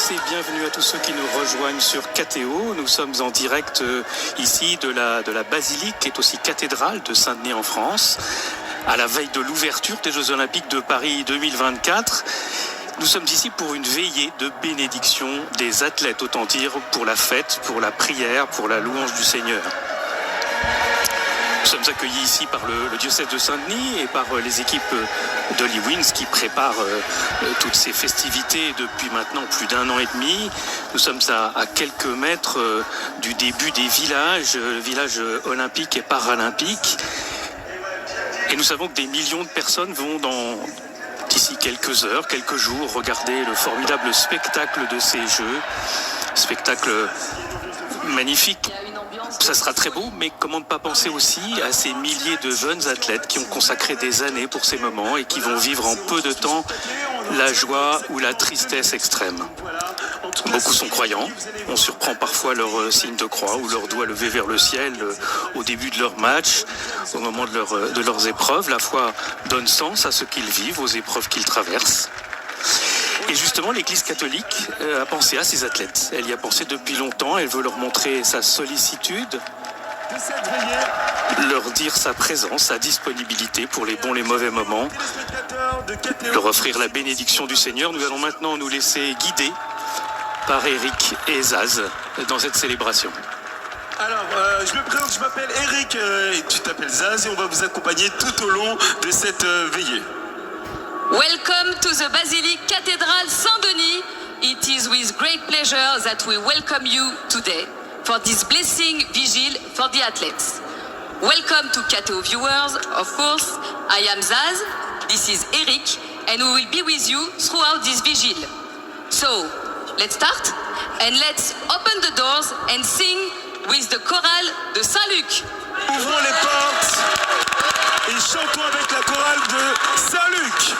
tous et bienvenue à tous ceux qui nous rejoignent sur KTO. Nous sommes en direct ici de la basilique qui est aussi cathédrale de Saint-Denis en France, à la veille de l'ouverture des Jeux Olympiques de Paris 2024. Nous sommes ici pour une veillée de bénédiction des athlètes, autant dire pour la fête, pour la prière, pour la louange du Seigneur. Nous sommes accueillis ici par le diocèse de Saint-Denis et par les équipes d'Holy Winds qui préparent toutes ces festivités depuis maintenant plus d'1 an et demi. Nous sommes à quelques mètres du début des villages olympiques et paralympiques. Et nous savons que des millions de personnes vont d'ici quelques heures, quelques jours, regarder le formidable spectacle de ces Jeux. Spectacle magnifique. Ça sera très beau, mais comment ne pas penser aussi à ces milliers de jeunes athlètes qui ont consacré des années pour ces moments et qui vont vivre en peu de temps la joie ou la tristesse extrême. Beaucoup sont croyants, on surprend parfois leur signe de croix ou leur doigt levé vers le ciel au début de leur match, au moment de leurs épreuves. La foi donne sens à ce qu'ils vivent, aux épreuves qu'ils traversent. Et justement, l'Église catholique a pensé à ces athlètes. Elle y a pensé depuis longtemps. Elle veut leur montrer sa sollicitude, leur dire sa présence, sa disponibilité pour les bons, les mauvais moments, leur offrir la bénédiction du Seigneur. Nous allons maintenant nous laisser guider par Eric et Zaz dans cette célébration. Alors, je me présente, je m'appelle Eric, et tu t'appelles Zaz, et on va vous accompagner tout au long de cette veillée. Welcome to the Basilique Cathedral Saint-Denis. It is with great pleasure that we welcome you today for this blessing vigil for the athletes. Welcome to KTO viewers, of course. I am Zaz, this is Eric, and we will be with you throughout this vigil. So, let's start, and let's open the doors and sing with the chorale de Saint-Luc. Ouvrons les portes et chantons avec la chorale de Saint-Luc.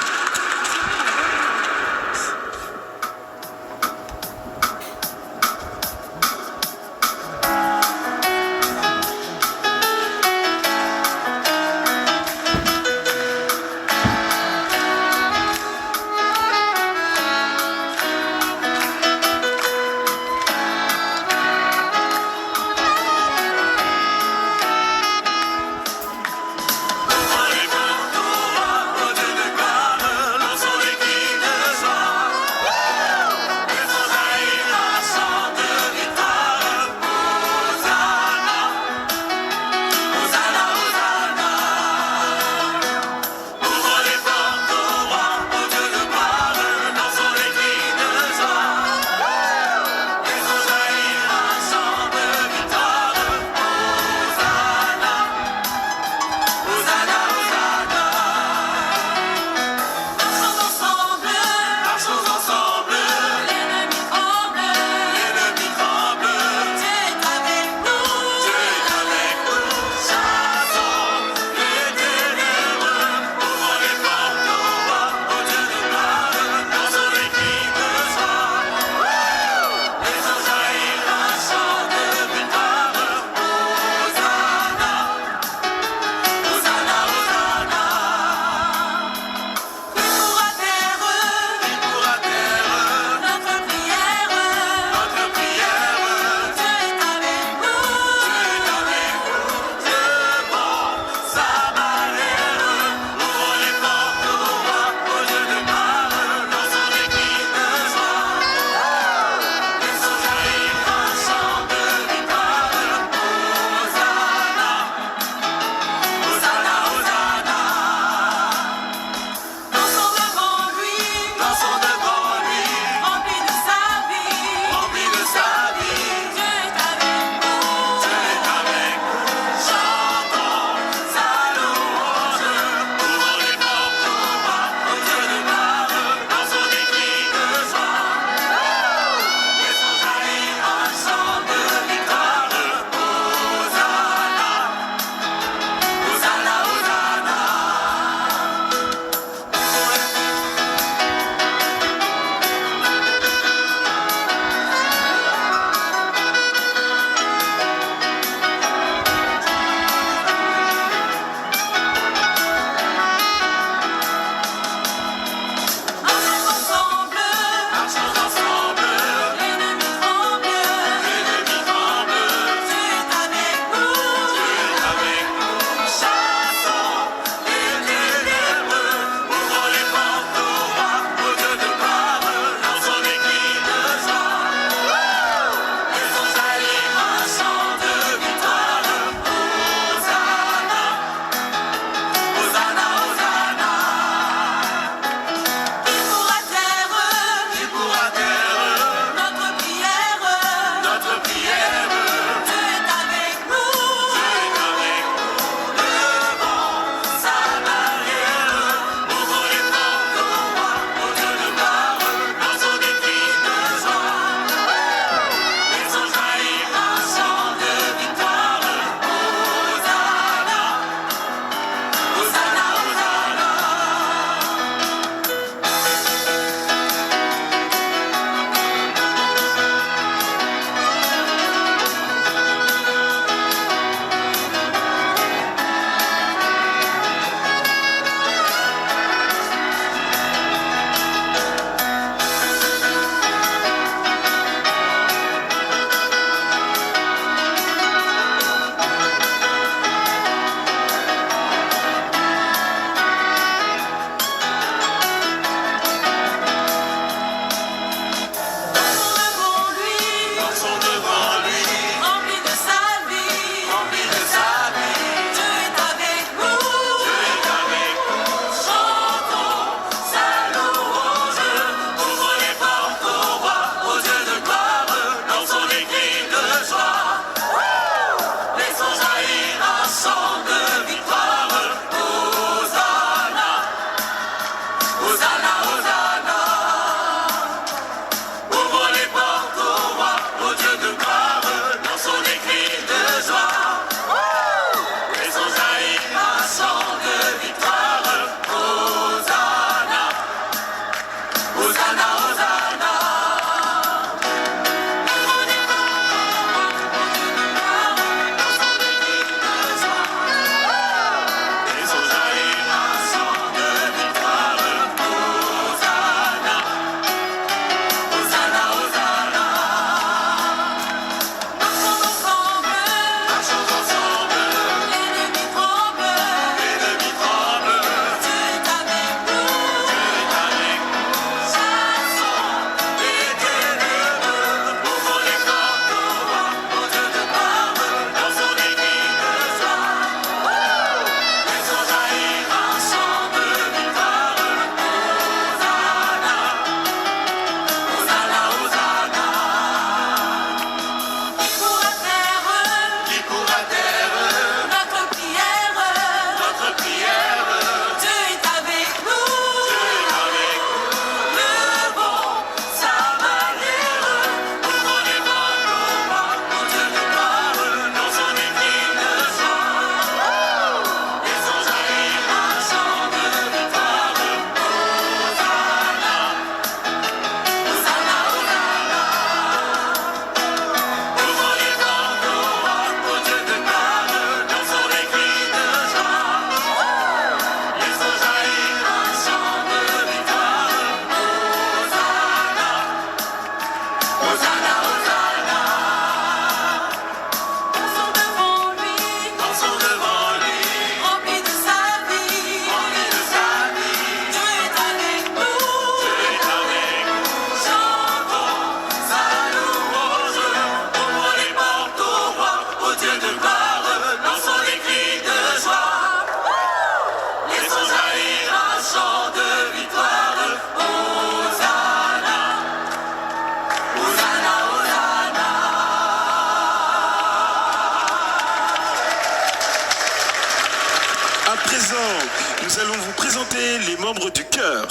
présenter les membres du chœur.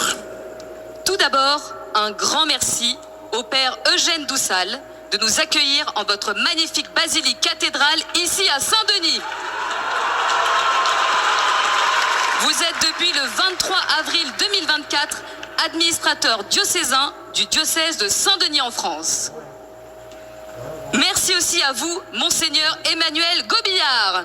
Tout d'abord, un grand merci au Père Eugène Doussal de nous accueillir en votre magnifique basilique cathédrale ici à Saint-Denis. Vous êtes depuis le 23 avril 2024 administrateur diocésain du diocèse de Saint-Denis en France. Merci aussi à vous, Monseigneur Emmanuel Gobillard,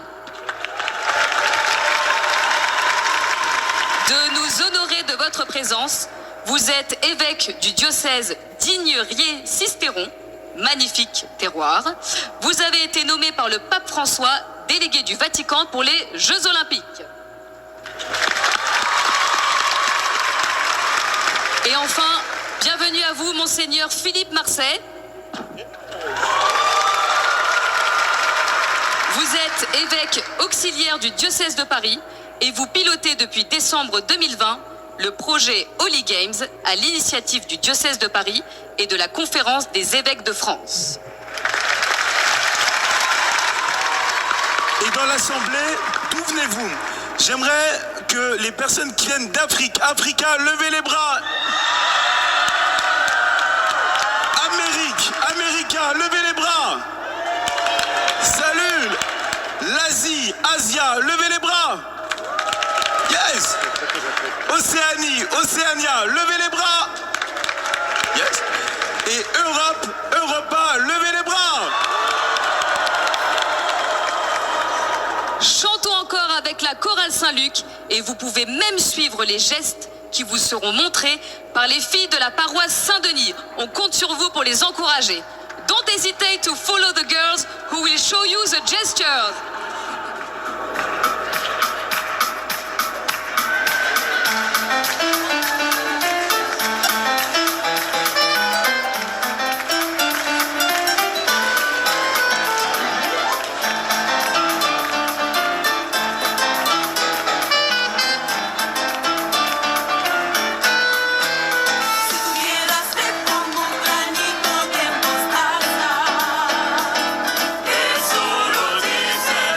de nous honorer de votre présence. Vous êtes évêque du diocèse d'Ignes-Riez-Sisteron, magnifique terroir. Vous avez été nommé par le pape François délégué du Vatican pour les Jeux Olympiques. Et enfin, bienvenue à vous, Monseigneur Philippe Marseille. Vous êtes évêque auxiliaire du diocèse de Paris et vous pilotez depuis décembre 2020 le projet Holy Games à l'initiative du diocèse de Paris et de la Conférence des évêques de France. Et dans l'Assemblée, d'où venez-vous? J'aimerais que les personnes qui viennent d'Afrique, Africa, levez les bras. America, levez les bras. Salut. L'Asie, Asia, levez les bras. Yes. Océanie, Océania, levez les bras. Yes. Et Europe, Europa, levez les bras. Chantons encore avec la chorale Saint-Luc et vous pouvez même suivre les gestes qui vous seront montrés par les filles de la paroisse Saint-Denis. On compte sur vous pour les encourager. Don't hesitate to follow the girls who will show you the gestures. Solo dice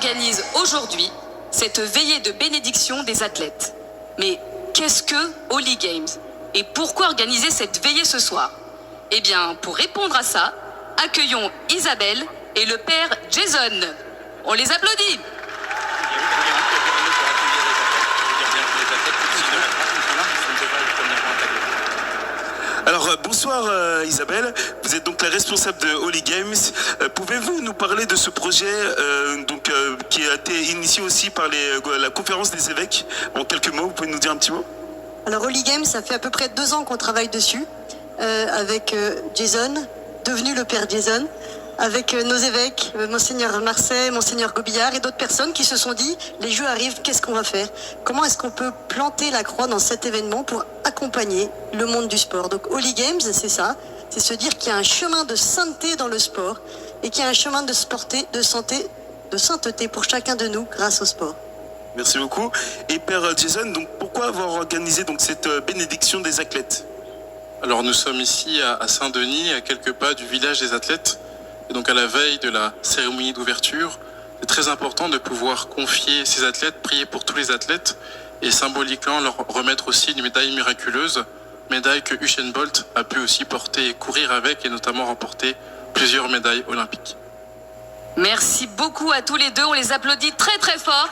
organise aujourd'hui cette veillée de bénédiction des athlètes. Mais qu'est-ce que Holy Games? Et pourquoi organiser cette veillée ce soir? Eh bien, pour répondre à ça, accueillons Isabelle et le père Jason. On les applaudit. Alors bonsoir Isabelle, vous êtes donc la responsable de Holy Games. Pouvez-vous nous parler de ce projet qui a été initié aussi par la conférence des évêques? En quelques mots, vous pouvez nous dire un petit mot? Alors Holy Games, ça fait à peu près 2 ans qu'on travaille dessus avec Jason, devenu le père Jason, avec nos évêques, Monseigneur Marseille, Monseigneur Gobillard et d'autres personnes qui se sont dit, les Jeux arrivent, qu'est-ce qu'on va faire? Comment est-ce qu'on peut planter la croix dans cet événement pour accompagner le monde du sport? Donc Holy Games, c'est ça, c'est se dire qu'il y a un chemin de sainteté dans le sport et qu'il y a un chemin de sainteté pour chacun de nous grâce au sport. Merci beaucoup. Et Père Jason, donc pourquoi avoir organisé donc cette bénédiction des athlètes? Alors nous sommes ici à Saint-Denis, à quelques pas du village des athlètes. Et donc à la veille de la cérémonie d'ouverture, c'est très important de pouvoir confier ces athlètes, prier pour tous les athlètes et symboliquement leur remettre aussi une médaille miraculeuse, médaille que Usain Bolt a pu aussi porter et courir avec et notamment remporter plusieurs médailles olympiques. Merci beaucoup à tous les deux, on les applaudit très très fort.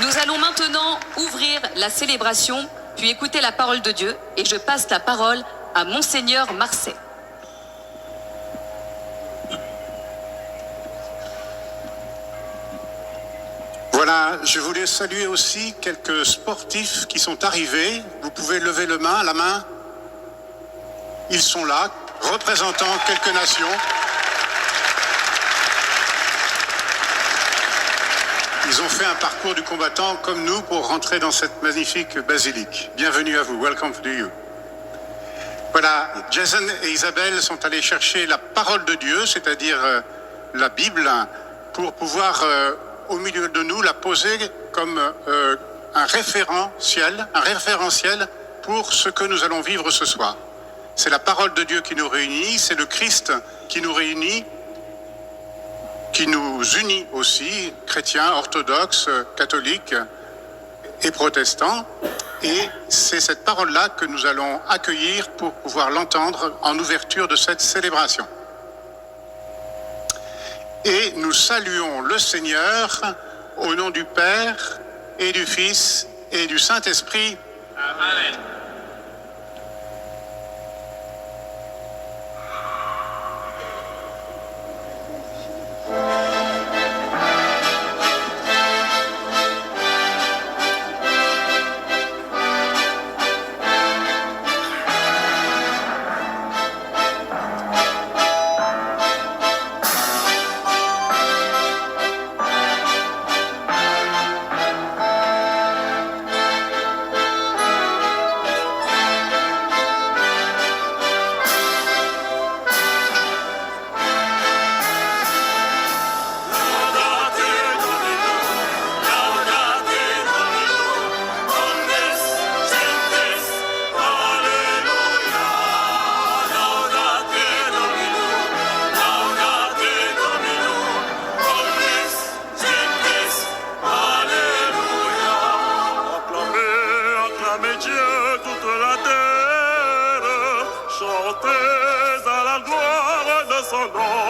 Nous allons maintenant ouvrir la célébration, puis écouter la parole de Dieu, et je passe la parole à Monseigneur Marseille. Voilà, je voulais saluer aussi quelques sportifs qui sont arrivés. Vous pouvez lever la main. Ils sont là, représentant quelques nations. Ils ont fait un parcours du combattant comme nous pour rentrer dans cette magnifique basilique. Bienvenue à vous, welcome to you. Voilà, Jason et Isabelle sont allés chercher la parole de Dieu, c'est-à-dire la Bible, pour pouvoir, au milieu de nous, la poser comme un référentiel pour ce que nous allons vivre ce soir. C'est la parole de Dieu qui nous réunit, c'est le Christ qui nous réunit, qui nous unit aussi, chrétiens, orthodoxes, catholiques et protestants. Et c'est cette parole-là que nous allons accueillir pour pouvoir l'entendre en ouverture de cette célébration. Et nous saluons le Seigneur au nom du Père et du Fils et du Saint-Esprit. Amen. Chantez à la gloire de son nom.